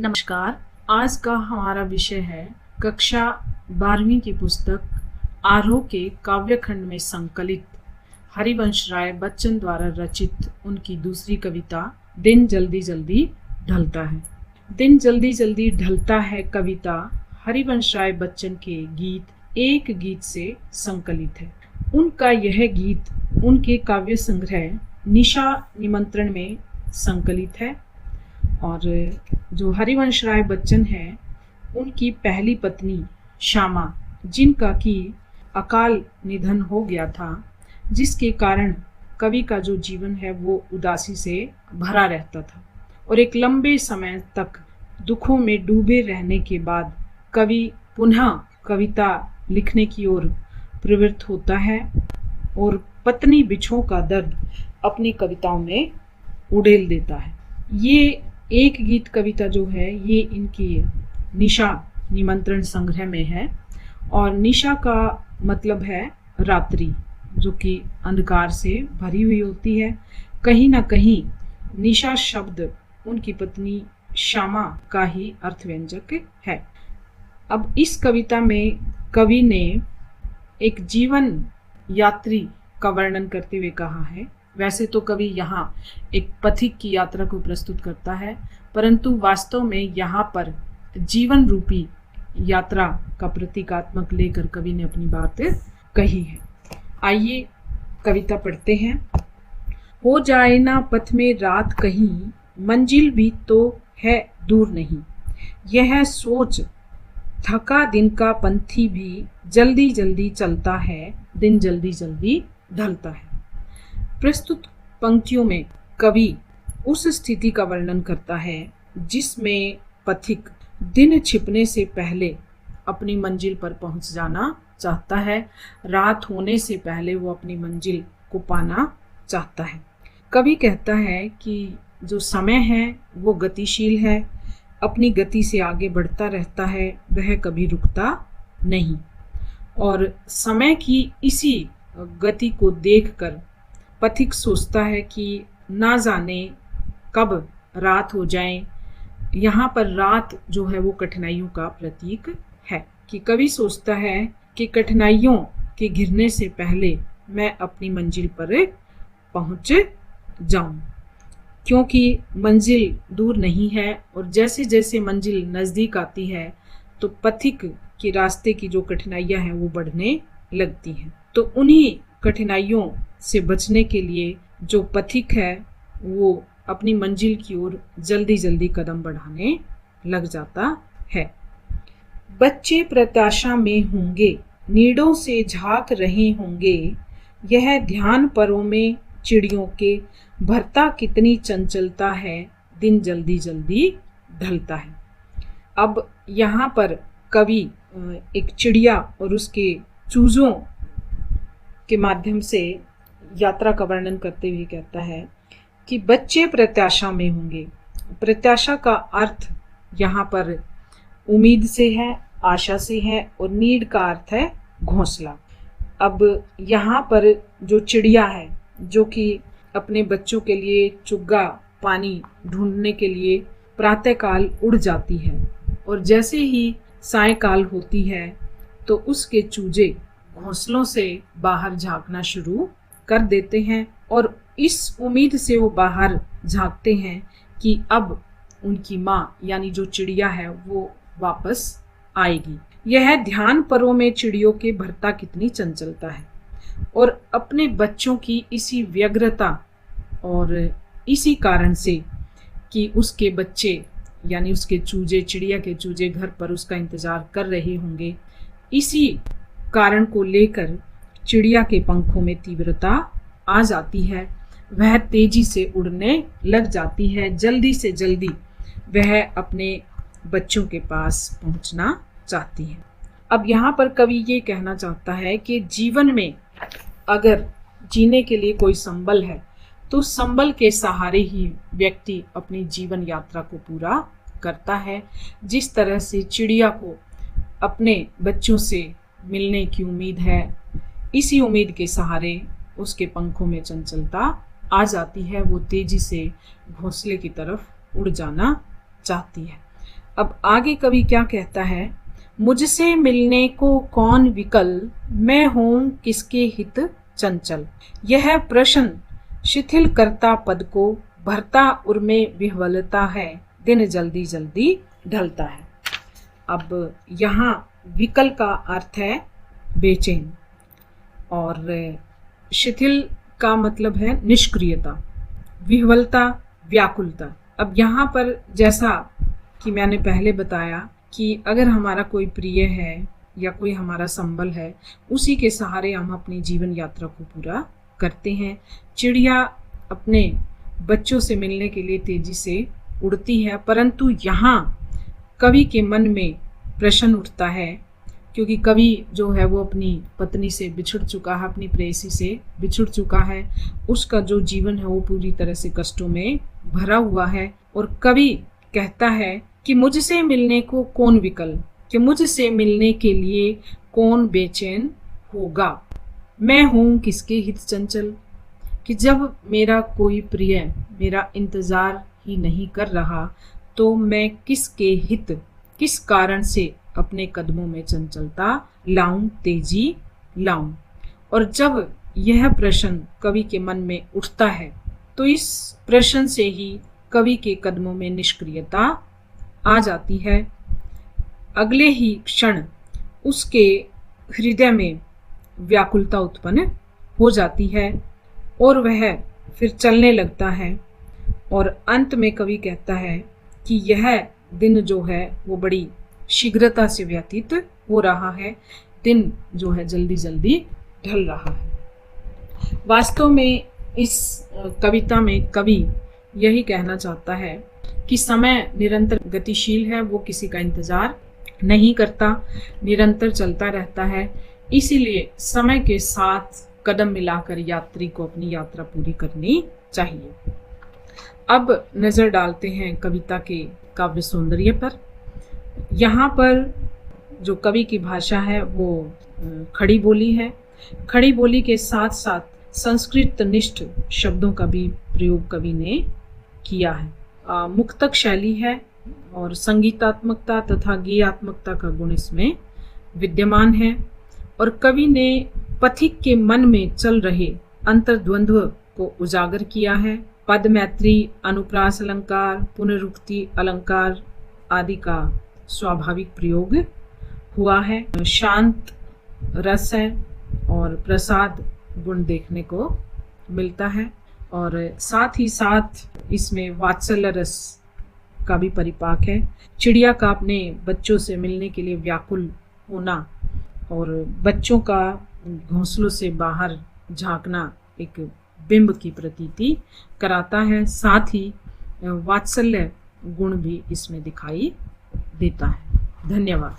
नमस्कार। आज का हमारा विषय है कक्षा 12वीं की पुस्तक आरोह के काव्यखंड में संकलित हरिवंश राय बच्चन द्वारा रचित उनकी दूसरी कविता दिन जल्दी जल्दी ढलता है। दिन जल्दी जल्दी ढलता है कविता हरिवंश राय बच्चन के गीत एक गीत से संकलित है। उनका यह गीत उनके काव्य संग्रह निशा निमंत्रण में संकलित है और जो हरिवंश राय बच्चन है उनकी पहली पत्नी श्यामा, जिनका कि अकाल निधन हो गया था, जिसके कारण कवि का जो जीवन है वो उदासी से भरा रहता था और एक लंबे समय तक दुखों में डूबे रहने के बाद कवि पुनः कविता लिखने की ओर प्रवृत्त होता है और पत्नी बिछों का दर्द अपनी कविताओं में उड़ेल देता है। ये एक गीत कविता जो है ये इनकी निशा निमंत्रण संग्रह में है और निशा का मतलब है रात्रि, जो कि अंधकार से भरी हुई होती है। कहीं ना कहीं निशा शब्द उनकी पत्नी श्यामा का ही अर्थव्यंजक है। अब इस कविता में कवि ने एक जीवन यात्री का वर्णन करते हुए कहा है। वैसे तो कवि यहाँ एक पथिक की यात्रा को प्रस्तुत करता है, परंतु वास्तव में यहाँ पर जीवन रूपी यात्रा का प्रतीकात्मक लेकर कवि ने अपनी बात कही है। आइए कविता पढ़ते हैं। हो जाए ना पथ में रात कहीं, मंजिल भी तो है दूर नहीं। यह सोच थका दिन का पंथी भी जल्दी जल्दी चलता है, दिन जल्दी जल्दी ढलता है। प्रस्तुत पंक्तियों में कवि उस स्थिति का वर्णन करता है जिसमें पथिक दिन छिपने से पहले अपनी मंजिल पर पहुंच जाना चाहता है, रात होने से पहले वो अपनी मंजिल को पाना चाहता है। कवि कहता है कि जो समय है वो गतिशील है, अपनी गति से आगे बढ़ता रहता है, वह कभी रुकता नहीं और समय की इसी गति को देखकर पथिक सोचता है कि ना जाने कब रात हो जाए। यहाँ पर रात जो है वो कठिनाइयों का प्रतीक है कि कवि सोचता है कि कठिनाइयों के घिरने से पहले मैं अपनी मंजिल पर पहुँच जाऊं, क्योंकि मंजिल दूर नहीं है और जैसे जैसे मंजिल नज़दीक आती है तो पथिक के रास्ते की जो कठिनाइयाँ हैं वो बढ़ने लगती हैं। तो उन्हीं कठिनाइयों से बचने के लिए जो पथिक है वो अपनी मंजिल की ओर जल्दी जल्दी कदम बढ़ाने लग जाता है। बच्चे प्रत्याशा में होंगे, नीड़ों से झांक रहे होंगे, यह ध्यान परों में चिड़ियों के भरता कितनी चंचलता है, दिन जल्दी जल्दी ढलता है। अब यहाँ पर कवि एक चिड़िया और उसके चूजों के माध्यम से यात्रा का वर्णन करते हुए कहता है कि बच्चे प्रत्याशा में होंगे। प्रत्याशा का अर्थ यहाँ पर उम्मीद से है, आशा से है और नीड का अर्थ है घोंसला। अब यहाँ पर जो चिड़िया है जो कि अपने बच्चों के लिए चुग्गा पानी ढूंढने के लिए प्रातःकाल उड़ जाती है और जैसे ही सायंकाल होती है तो उसके चूजे घोंसलों से बाहर झांकना शुरू कर देते हैं और इस उम्मीद से वो बाहर झांकते हैं कि अब उनकी माँ यानी जो चिड़िया है वो वापस आएगी। यह ध्यान परों में चिड़ियों के भरता कितनी चंचलता है और अपने बच्चों की इसी व्यग्रता और इसी कारण से कि उसके बच्चे यानी उसके चूजे, चिड़िया के चूजे घर पर उसका इंतजार कर रहे होंगे, इसी कारण को लेकर चिड़िया के पंखों में तीव्रता आ जाती है। वह तेजी से उड़ने लग जाती है, जल्दी से जल्दी वह अपने बच्चों के पास पहुंचना चाहती है। अब यहाँ पर कवि ये कहना चाहता है कि जीवन में अगर जीने के लिए कोई संबल है तो संबल के सहारे ही व्यक्ति अपनी जीवन यात्रा को पूरा करता है। जिस तरह से चिड़िया को अपने बच्चों से मिलने की उम्मीद है, इसी उम्मीद के सहारे उसके पंखों में चंचलता आ जाती है, वो तेजी से घोंसले की तरफ उड़ जाना चाहती है। अब आगे कवि क्या कहता है, मुझसे मिलने को कौन विकल, मैं हूं किसके हित चंचल। यह प्रश्न शिथिल करता पद को, भरता उर्मे विह्वलता है, दिन जल्दी जल्दी ढलता है। अब यहाँ विकल का अर्थ है बेचैन, और शिथिल का मतलब है निष्क्रियता, विह्वलता व्याकुलता। अब यहाँ पर जैसा कि मैंने पहले बताया कि अगर हमारा कोई प्रिय है या कोई हमारा संबल है, उसी के सहारे हम अपनी जीवन यात्रा को पूरा करते हैं। चिड़िया अपने बच्चों से मिलने के लिए तेजी से उड़ती है, परंतु यहाँ कवि के मन में प्रश्न उठता है, क्योंकि कवि जो है वो अपनी पत्नी से बिछुड़ चुका है, अपनी प्रेयसी से बिछुड़ चुका है। उसका जो जीवन है वो पूरी तरह से कष्टों में भरा हुआ है। और कवि कहता है कि मुझसे मिलने को कौन विकल, कि मुझसे मिलने के लिए कौन बेचैन होगा, मैं हूं किसके हित चंचल। कि जब मेरा कोई प्रिय मेरा इंतजार ही नहीं कर रहा, तो मैं किसके हित, किस कारण से अपने कदमों में चंचलता लाऊं, तेजी लाऊं। और जब यह प्रश्न कवि के मन में उठता है, तो इस प्रश्न से ही कवि के कदमों में निष्क्रियता आ जाती है। अगले ही क्षण उसके हृदय में व्याकुलता उत्पन्न हो जाती है और वह फिर चलने लगता है। और अंत में कवि कहता है कि यह दिन जो है वो बड़ी शीघ्रता से व्यतीत हो रहा है, दिन जो है जल्दी जल्दी ढल रहा है। वास्तव में इस कविता में कवि यही कहना चाहता है कि समय निरंतर गतिशील है, वो किसी का इंतजार नहीं करता, निरंतर चलता रहता है। इसीलिए समय के साथ कदम मिलाकर यात्री को अपनी यात्रा पूरी करनी चाहिए। अब नजर डालते हैं कविता के काव्य सौंदर्य पर। यहाँ पर जो कवि की भाषा है वो खड़ी बोली है। खड़ी बोली के साथ साथ संस्कृत निष्ठ शब्दों का भी प्रयोग कवि ने किया है। मुक्तक शैली है और संगीतात्मकता तथा गीयात्मकता का गुण इसमें विद्यमान है। और कवि ने पथिक के मन में चल रहे अंतर्द्वंद्व को उजागर किया है। पद मैत्री, अनुप्रास अलंकार, पुनरुक्ति अलंकार आदि का स्वाभाविक प्रयोग हुआ है। शांत रस है और प्रसाद गुण देखने को मिलता है, और साथ ही साथ इसमें वात्सल्य रस का भी परिपाक है। चिड़िया का अपने बच्चों से मिलने के लिए व्याकुल होना और बच्चों का घोंसलों से बाहर झांकना एक बिंब की प्रतीति कराता है। साथ ही वात्सल्य गुण भी इसमें दिखाई देता है। धन्यवाद।